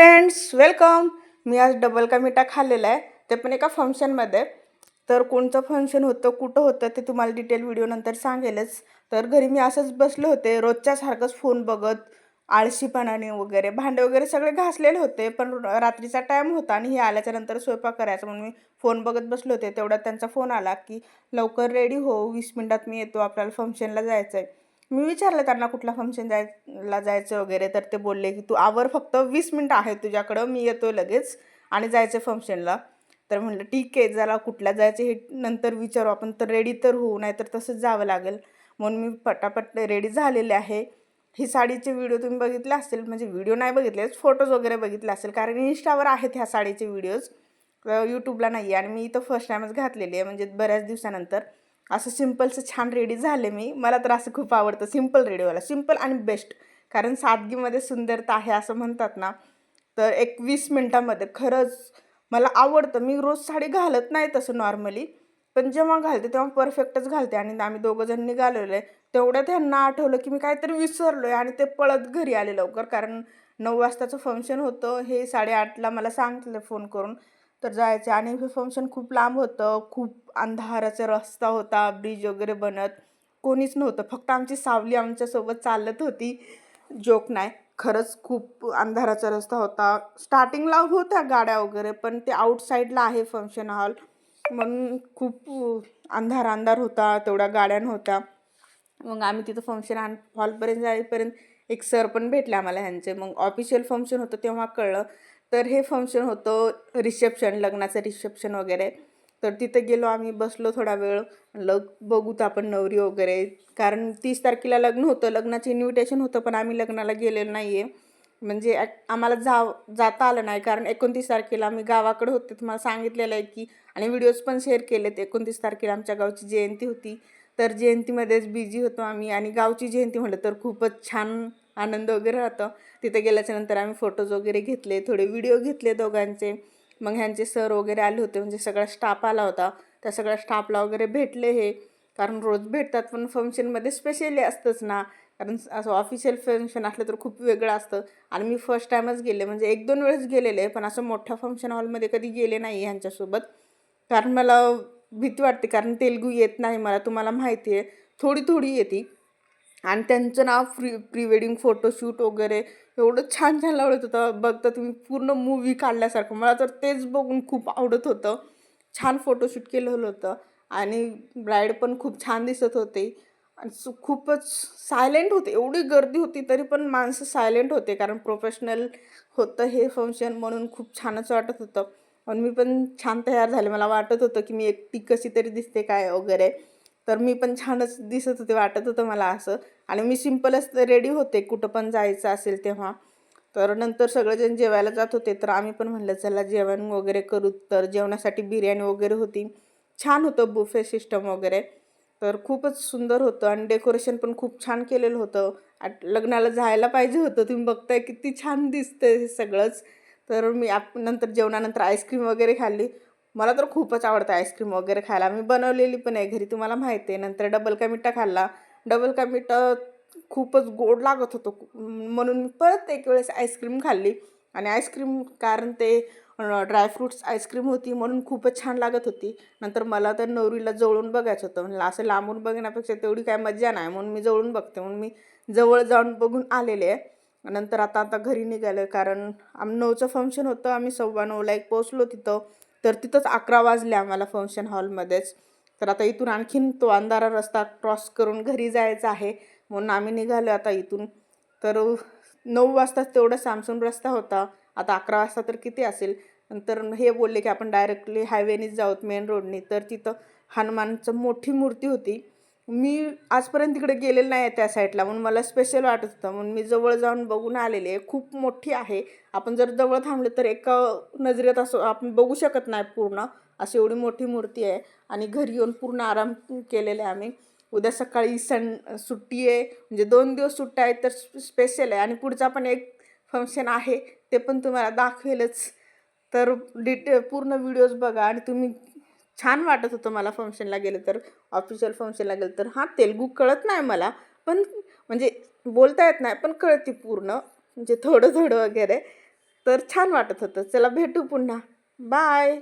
Friends, welcome. मी आज double का मिठा खाल्लेला आहे, ते पण एका फंक्शनमध्ये. तर कोणतं फंक्शन होतं, कुठं होतं ते तुम्हाला डिटेल व्हिडिओ नंतर सांगेलच. तर घरी मी असंच बसले होते, रोजच्यासारखंच फोन बघत, आळशीपणाने वगैरे. भांडे वगैरे सगळे घासलेले होते, पण रात्रीचा टाईम होता आणि हे आल्याच्यानंतर स्वयंपाक करायचा म्हणून मी फोन बघत बसले होते. तेवढ्यात त्यांचा फोन आला की लवकर रेडी हो, 20 मिनिटात मी येतो, आपल्याला फंक्शनला जायचं आहे. मी विचारलं त्यांना कुठला फंक्शन जायचं वगैरे, तर ते बोलले की तू आवर, फक्त 20 मिनिटं आहे तुझ्याकडं, मी येतो लगेच आणि जायचं फंक्शनला. तर म्हटलं ठीक आहे, जरा कुठल्या जायचं हे नंतर विचारू आपण, तर रेडी तर होऊ, नाही तर तसंच जावं लागेल. म्हणून मी पटापट रेडी झालेले आहे. ही साडीचे व्हिडिओ तुम्ही बघितले असतील, म्हणजे व्हिडिओ नाही बघितले, फोटोज वगैरे बघितले असेल, कारण इन्स्टावर आहेत ह्या साडीचे व्हिडिओज, यूट्यूबला नाही आहे. आणि मी इथं फर्स्ट टाईमच घातलेली आहे, म्हणजे बऱ्याच दिवसानंतर. असं सिम्पलचं छान रेडी झाले मी. मला तर असं खूप आवडतं सिम्पल रेडीवाला, सिम्पल आणि बेस्ट. कारण सादगीमध्ये सुंदरता आहे असं म्हणतात ना. तर एक 20 मिनटामध्ये खरंच मला आवडतं. मी रोज साडी घालत नाही तसं नॉर्मली, पण जेव्हा घालते तेव्हा परफेक्टच घालते. आणि आम्ही दोघंजण निघालेलो आहे, तेवढ्यात ह्यांना आठवलं की मी काहीतरी विसरलो आहे आणि ते पळत घरी आले लवकर, कारण 9 वाजताचं फंक्शन होतं. हे 8:30ला मला सांगितलं फोन करून, तर जायचे. आणि हे फंक्शन खूप लांब होतं, खूप अंधाराचा रस्ता होता, ब्रिज वगैरे बनत, कोणीच नव्हतं, फक्त आमची सावली आमच्यासोबत चालत होती. जोक नाही, खरंच खूप अंधाराचा रस्ता होता. स्टार्टिंगला होत्या गाड्या वगैरे, पण ते आउटसाईडला आहे फंक्शन हॉल, म्हणून खूप अंधार अंधार होता, तेवढ्या गाड्या नव्हत्या. मग आम्ही तिथं फंक्शन हॉलपर्यंत जाईपर्यंत एक सर पण भेटले आम्हाला ह्यांचे. मग ऑफिशियल फंक्शन होतं तेव्हा कळलं. तर हे फंक्शन होतं रिसेप्शन, लग्नाचं रिसेप्शन वगैरे. तर तिथं गेलो आम्ही, बसलो थोडा वेळ, बघूत आपण नवरी वगैरे, कारण 30 तारखेला लग्न होतं, लग्नाचं इन्व्हिटेशन होतं, पण आम्ही लग्नाला गेलेलो नाही आहे. म्हणजे आम्हाला जाता आलं नाही, कारण 29 तारखेला आम्ही गावाकडे होते, तुम्हाला सांगितलेलं आहे की. आणि व्हिडिओज पण शेअर केलेत. 29 तारखेला आमच्या गावची जयंती होती, तर जयंतीमध्येच बिझी होतो आम्ही. आणि गावची जयंती म्हटलं तर खूपच छान आनंद वगैरे राहतं. तिथे गेल्याच्यानंतर आम्ही फोटोज वगैरे घेतले, थोडे व्हिडिओ घेतले दोघांचे. मग ह्यांचे सर वगैरे आले होते, म्हणजे सगळा स्टाफ आला होता. त्या सगळ्या स्टाफला वगैरे भेटले हे, कारण रोज भेटतात पण फंक्शनमध्ये स्पेशली असतंच ना, कारण असं ऑफिशियल फंक्शन असलं तर खूप वेगळं असतं. आणि मी फर्स्ट टाईमच गेले, म्हणजे 1-2 वेळेस गेलेले, पण असं मोठ्या फंक्शन हॉलमध्ये कधी गेले नाही ह्यांच्यासोबत. कारण मला भीती वाटते, कारण तेलुगू येत नाही मला, तुम्हाला माहिती आहे, थोडी थोडी येते. आणि त्यांचं नाव प्री वेडिंग फोटोशूट वगैरे एवढं छान छान लावत होतं, बघता तुम्ही पूर्ण मूवी काढल्यासारखं. मला तर तेच बघून खूप आवडत होतं. छान फोटोशूट केलेलं होतं आणि ब्राईड पण खूप छान दिसत होते. आणि खूपच सायलेंट होते, एवढी गर्दी होती तरी पण माणसं सायलेंट होते, कारण प्रोफेशनल होतं हे फंक्शन, म्हणून खूप छानच वाटत होतं. आणि मी पण छान तयार झाले, मला वाटत होतं की मी एकटी कशी तरी दिसते काय वगैरे. तर मी पण छानच दिसत होते, वाटत होतं मला असं. आणि मी सिम्पलच रेडी होते, कुठं पण जायचं असेल तेव्हा. तर नंतर सगळेजण जेवायला जात होते, तर आम्ही पण म्हटलं चला जेवण वगैरे करू. तर जेवणासाठी बिर्याणी वगैरे होती, छान होतं बुफे सिस्टम वगैरे. तर खूपच सुंदर होतं आणि डेकोरेशन पण खूप छान केलेलं होतं. लग्नाला जायला पाहिजे होतं, तुम्ही बघताय किती छान दिसतंय हे सगळंच. तर मी नंतर जेवणानंतर आईस्क्रीम वगैरे खाल्ली. मला तर खूपच आवडतं आईस्क्रीम वगैरे खायला, मी बनवलेली पण आहे घरी, तुम्हाला माहिती आहे. नंतर डबल का मिठा खाल्ला. डबल का मिठा खूपच गोड लागत होतं, म्हणून मी परत एक वेळेस आईस्क्रीम खाल्ली. आणि आईस्क्रीम, कारण ते ड्रायफ्रूट्स आईस्क्रीम होती म्हणून खूपच छान लागत होती. नंतर मला तर नवरीला जवळून बघायचं होतं, म्हणलं असं लांबून बघण्यापेक्षा तेवढी काय मजा नाही, म्हणून मी जवळून बघते, म्हणून मी जवळ जाऊन बघून आलेले आहे. नंतर आता घरी निघालं, कारण 9चं फंक्शन होतं, आम्ही 9:15ला पोचलो तिथं. तर तिथंच 11 वाजले आम्हाला फंक्शन हॉलमध्येच. तर आता इथून आणखीन तो अंधारा रस्ता क्रॉस करून घरी जायचं आहे, म्हणून आम्ही निघालो आता इथून. तर 9 वाजताच तेवढा सामसूम रस्ता होता, आता 11 वाजता तर किती असेल. नंतर हे बोलले की आपण डायरेक्टली हायवेनीच जाऊत, मेन रोडनी. तर तिथं हनुमानचं मोठी मूर्ती होती. मी आजपर्यंत तिकडे गेलेलं नाही आहे त्या साईडला, म्हणून मला स्पेशल वाटत होतं, म्हणून मी जवळ जाऊन बघून आलेले आहे. खूप मोठी आहे, आपण जर जवळ थांबले तर एका नजरेत असं आपण बघू शकत नाही पूर्ण, अशी एवढी मोठी मूर्ती आहे. आणि घरी येऊन पूर्ण आराम केलेला आहे आम्ही. उद्या सकाळी सुट्टी आहे, म्हणजे 2 दिवस सुट्ट्या आहेत, तर स्पेशल आहे. आणि पुढचा पण एक फंक्शन आहे, ते पण तुम्हाला दाखवेलच. तर पूर्ण व्हिडिओज बघा. आणि तुम्ही, छान वाटत होतं मला फंक्शनला गेलं तर, ऑफिशियल फंक्शनला गेलं तर. हां, तेलुगू कळत नाही मला, पण म्हणजे बोलता येत नाही, पण कळते पूर्ण, म्हणजे थोडं थोडं वगैरे. तर छान वाटत होतं. चला भेटू पुन्हा. बाय.